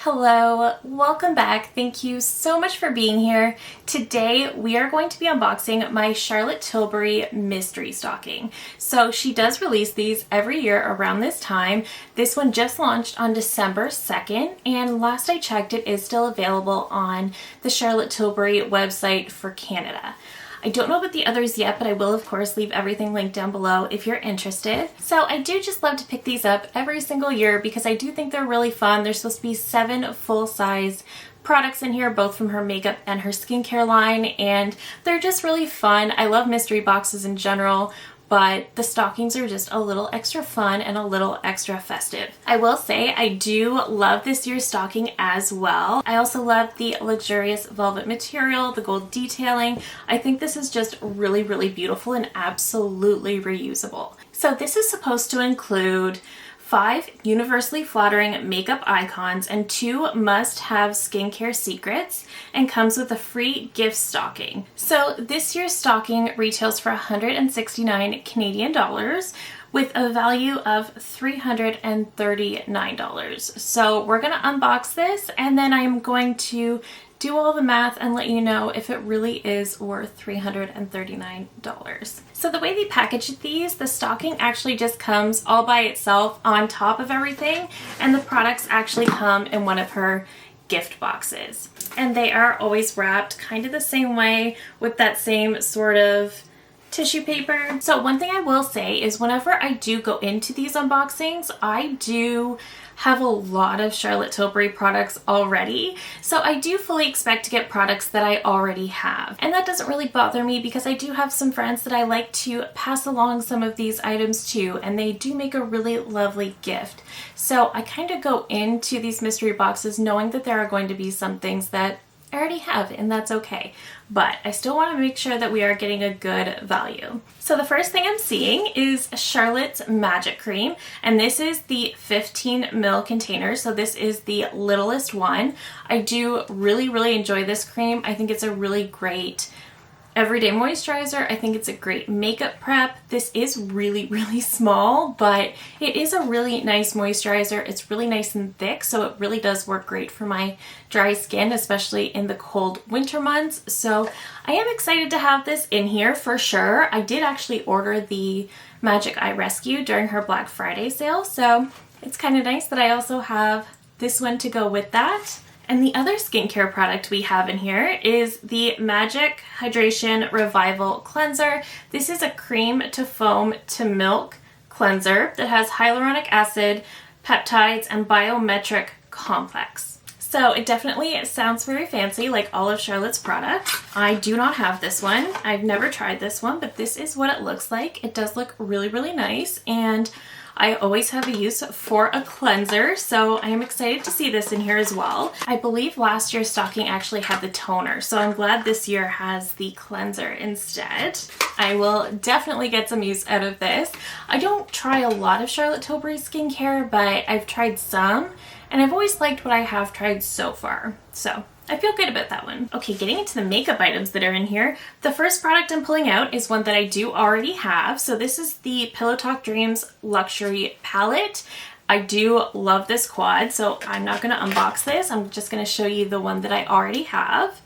Hello, welcome back. Thank you so much for being here. Today we are going to be unboxing my Charlotte Tilbury mystery stocking. So she does release these every year around this time. This one just launched on December 2nd, and last I checked it is still available on the Charlotte Tilbury website for Canada. I don't know about the others yet, but I will of course leave everything linked down below if you're interested. So I do just love to pick these up every single year because I do think they're really fun. There's supposed to be 7 full-size products in here, both from her makeup and her skincare line, and they're just really fun. I love mystery boxes in general, but the stockings are just a little extra fun and a little extra festive. I will say I do love this year's stocking as well. I also love the luxurious velvet material, the gold detailing. I think this is just really, really beautiful and absolutely reusable. So this is supposed to include 5 universally flattering makeup icons and 2 must-have skincare secrets, and comes with a free gift stocking. So this year's stocking retails for 169 Canadian dollars with a value of $339. So we're gonna unbox this and then I'm going to do all the math and let you know if it really is worth $339. So the way they package these, the stocking actually just comes all by itself on top of everything, and the products actually come in one of her gift boxes. And they are always wrapped kind of the same way with that same sort of tissue paper. So one thing I will say is whenever I do go into these unboxings, I do have a lot of Charlotte Tilbury products already. So I do fully expect to get products that I already have. And that doesn't really bother me because I do have some friends that I like to pass along some of these items to, and they do make a really lovely gift. So I kind of go into these mystery boxes knowing that there are going to be some things that I already have, and that's okay. But I still want to make sure that we are getting a good value. So the first thing I'm seeing is Charlotte's Magic Cream, and this is the 15 ml container, so this is the littlest one. I do really enjoy this cream. I think it's a really great everyday moisturizer. I think it's a great makeup prep. This is really small, but it is a really nice moisturizer. It's really nice and thick, so it really does work great for my dry skin, especially in the cold winter months. So I am excited to have this in here for sure. I did actually order the Magic Eye Rescue during her Black Friday sale, so it's kind of nice that I also have this one to go with that. And the other skincare product we have in here is the Magic Hydration Revival Cleanser. This is a cream to foam to milk cleanser that has hyaluronic acid, peptides, and biometric complex. So it definitely sounds very fancy like all of Charlotte's products. I do not have this one. I've never tried this one, but this is what it looks like. It does look really nice, and I always have a use for a cleanser, so I am excited to see this in here as well. I believe last year's stocking actually had the toner, so I'm glad this year has the cleanser instead. I will definitely get some use out of this. I don't try a lot of Charlotte Tilbury skincare, but I've tried some, and I've always liked what I have tried so far. So I feel good about that one. Okay, getting into the makeup items that are in here. The first product I'm pulling out is one that I do already have. So this is the Pillow Talk Dreams Luxury Palette. I do love this quad, so I'm not gonna unbox this. I'm just gonna show you the one that I already have.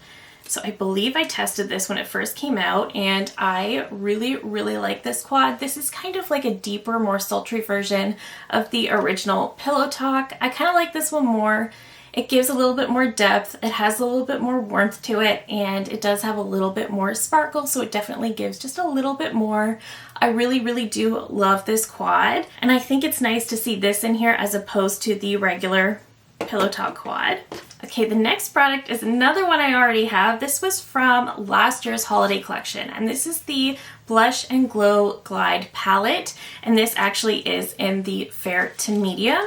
So I believe I tested this when it first came out, and I really like this quad. This is kind of like a deeper, more sultry version of the original Pillow Talk. I kind of like this one more. It gives a little bit more depth, it has a little bit more warmth to it, and it does have a little bit more sparkle, so it definitely gives just a little bit more. I really do love this quad, and I think it's nice to see this in here as opposed to the regular Pillow Talk quad. Okay, the next product is another one I already have. This was from last year's holiday collection, and this is the Blush and Glow Glide palette, and this actually is in the fair to medium.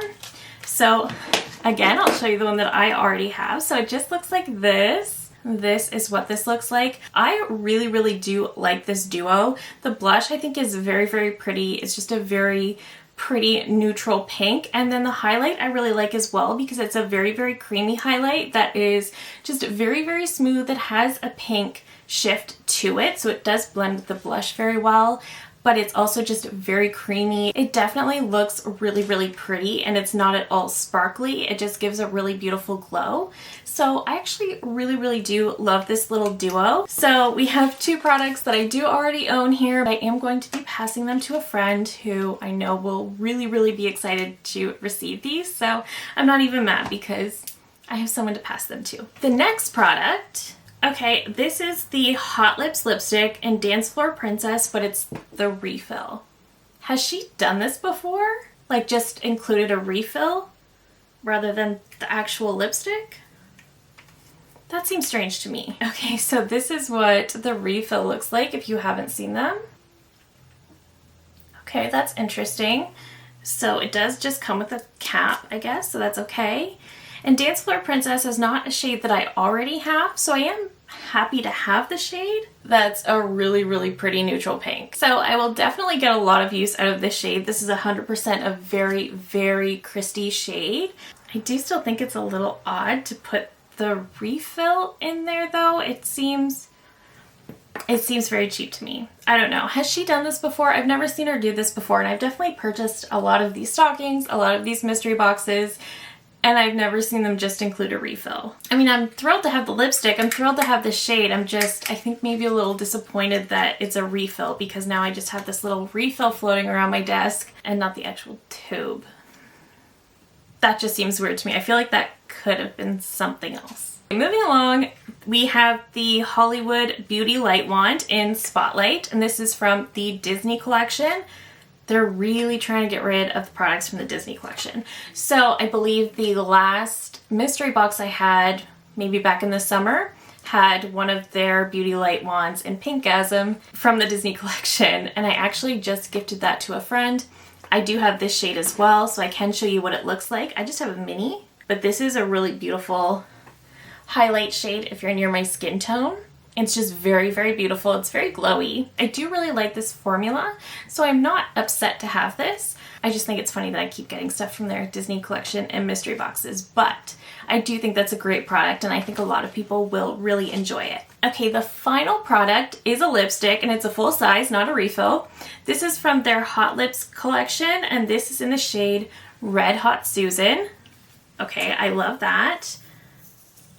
So again, I'll show you the one that I already have. So it just looks like this. This is what this looks like. I really do like this duo. The blush I think is very pretty. It's just a very pretty neutral pink, and then the highlight I really like as well because it's a very creamy highlight that is just very smooth. It has a pink shift to it, so it does blend with the blush very well. but it's also just very creamy. It definitely looks really, really pretty, and it's not at all sparkly. It just gives a really beautiful glow. So I actually really, really do love this little duo. So we have two products that I do already own here, but I am going to be passing them to a friend who I know will really, really be excited to receive these. So I'm not even mad because I have someone to pass them to. The next product, okay, this is the Hot Lips lipstick in Dance Floor Princess, but it's the refill. Has she done this before? Like just included a refill rather than the actual lipstick? That seems strange to me. Okay, so this is what the refill looks like if you haven't seen them. Okay, that's interesting. So it does just come with a cap, I guess, so that's okay. And Dance Floor Princess is not a shade that I already have, so I am happy to have the shade. That's a really, really pretty neutral pink. So I will definitely get a lot of use out of this shade. This is 100% a very, very Christy shade. I do still think it's a little odd to put the refill in there though. It seems very cheap to me. I don't know. Has she done this before? I've never seen her do this before, and I've definitely purchased a lot of these stockings, a lot of these mystery boxes, and I've never seen them just include a refill. I mean, I'm thrilled to have the lipstick. I'm thrilled to have the shade. I think maybe a little disappointed that it's a refill because now I just have this little refill floating around my desk and not the actual tube. That just seems weird to me. I feel like that could have been something else. Moving along, we have the Hollywood Beauty Light Wand in Spotlight, and this is from the Disney collection. They're really trying to get rid of the products from the Disney collection. So I believe the last mystery box I had, maybe back in the summer, had one of their Beauty Light Wands in Pinkgasm from the Disney collection, and I actually just gifted that to a friend. I do have this shade as well, so I can show you what it looks like. I just have a mini, but this is a really beautiful highlight shade if you're near my skin tone. It's just very, very beautiful. It's very glowy. I do really like this formula, so I'm not upset to have this. I just think it's funny that I keep getting stuff from their Disney collection and mystery boxes, but I do think that's a great product, and I think a lot of people will really enjoy it. Okay, the final product is a lipstick, and it's a full size, not a refill. This is from their Hot Lips collection, and this is in the shade Red Hot Susan. Okay, I love that.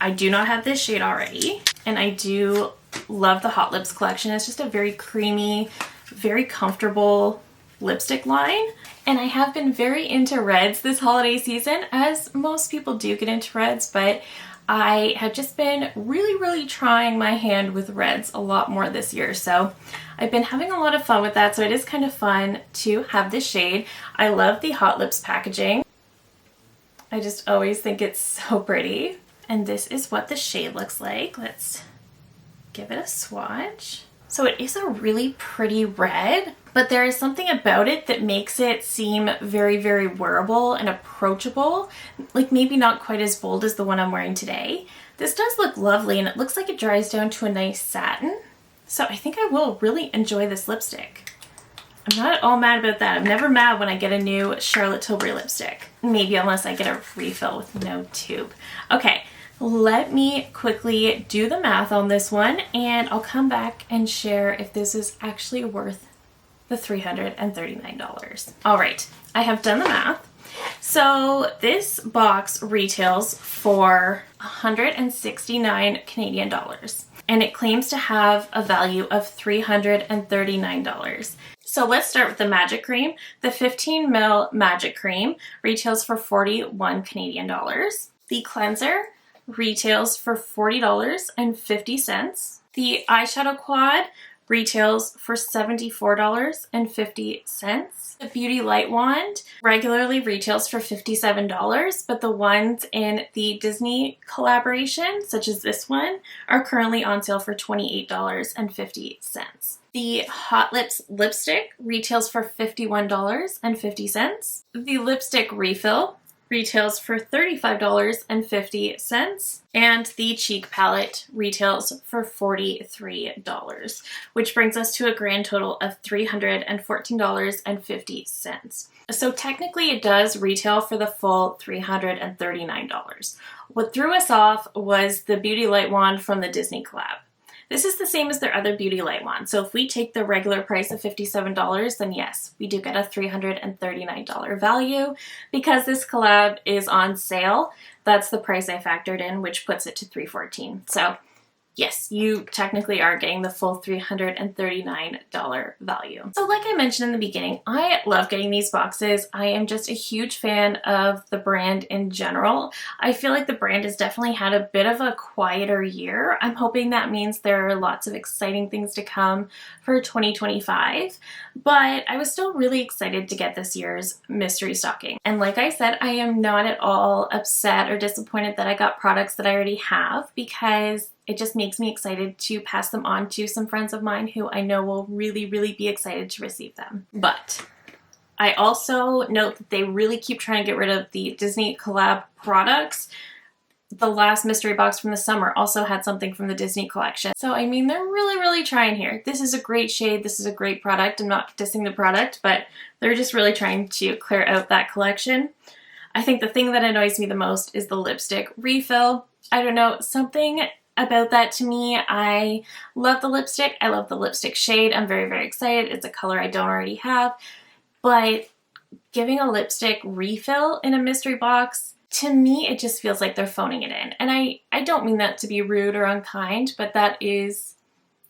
I do not have this shade already, and I do love the Hot Lips collection. It's just a very creamy, very comfortable lipstick line, and I have been very into reds this holiday season, as most people do get into reds, but I have just been really, really trying my hand with reds a lot more this year, so I've been having a lot of fun with that, so it is kind of fun to have this shade. I love the Hot Lips packaging. I just always think it's so pretty. And this is what the shade looks like. Let's give it a swatch. So it is a really pretty red, but there is something about it that makes it seem very, very wearable and approachable. Like maybe not quite as bold as the one I'm wearing today. This does look lovely, and it looks like it dries down to a nice satin. So I think I will really enjoy this lipstick. I'm not at all mad about that. I'm never mad when I get a new Charlotte Tilbury lipstick. Maybe unless I get a refill with no tube. Okay. Let me quickly do the math on this one, and I'll come back and share if this is actually worth the $339. All right, I have done the math. So this box retails for 169 Canadian dollars, and it claims to have a value of $339. So let's start with the Magic Cream. The 15 ml Magic Cream retails for 41 Canadian dollars. The cleanser retails for $40.50. The eyeshadow quad retails for $74.50. The Beauty Light Wand regularly retails for $57, but the ones in the Disney collaboration, such as this one, are currently on sale for $28.50. The Hot Lips lipstick retails for $51.50. The lipstick refill retails for $35.50, and the cheek palette retails for $43, which brings us to a grand total of $314.50. So technically it does retail for the full $339. What threw us off was the Beauty Light Wand from the Disney collab. This is the same as their other Beauty Light wand. So if we take the regular price of $57, then yes, we do get a $339 value. Because this collab is on sale, that's the price I factored in, which puts it to $314. So yes, you technically are getting the full $339 value. So like I mentioned in the beginning, I love getting these boxes. I am just a huge fan of the brand in general. I feel like the brand has definitely had a bit of a quieter year. I'm hoping that means there are lots of exciting things to come for 2025, but I was still really excited to get this year's mystery stocking. And like I said, I am not at all upset or disappointed that I got products that I already have, because it just makes me excited to pass them on to some friends of mine who I know will really, really be excited to receive them. But I also note that they really keep trying to get rid of the Disney collab products. The last mystery box from the summer also had something from the Disney collection. So, I mean, they're really, really trying here. This is a great shade. This is a great product. I'm not dissing the product, but they're just really trying to clear out that collection. I think the thing that annoys me the most is the lipstick refill. I don't know, something about that to me. I love the lipstick. I love the lipstick shade. I'm very, very excited. It's a color I don't already have. But giving a lipstick refill in a mystery box, to me, it just feels like they're phoning it in. And I don't mean that to be rude or unkind, but that is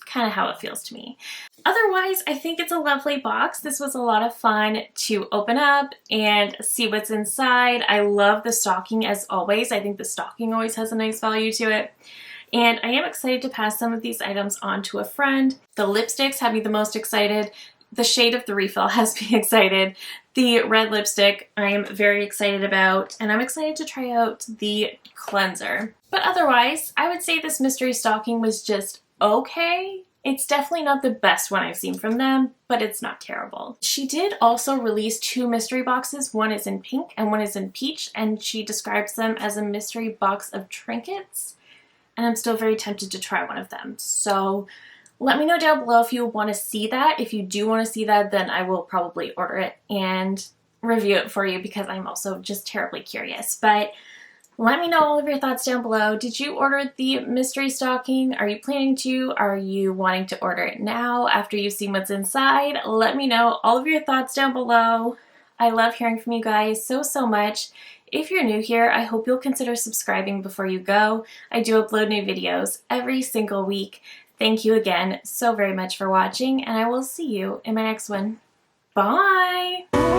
kind of how it feels to me. Otherwise, I think it's a lovely box. This was a lot of fun to open up and see what's inside. I love the stocking as always. I think the stocking always has a nice value to it. And I am excited to pass some of these items on to a friend. The lipsticks have me the most excited. The shade of the refill has me excited. The red lipstick I am very excited about, and I'm excited to try out the cleanser. But otherwise, I would say this mystery stocking was just okay. It's definitely not the best one I've seen from them, but it's not terrible. She did also release 2 mystery boxes. One is in pink and one is in peach, and she describes them as a mystery box of trinkets. And I'm still very tempted to try one of them. So let me know down below if you want to see that. If you do want to see that, then I will probably order it and review it for you, because I'm also just terribly curious. But let me know all of your thoughts down below. Did you order the mystery stocking? Are you planning to? Are you wanting to order it now after you've seen what's inside? Let me know all of your thoughts down below. I love hearing from you guys so, so much. If you're new here, I hope you'll consider subscribing before you go. I do upload new videos every single week. Thank you again so very much for watching, and I will see you in my next one. Bye!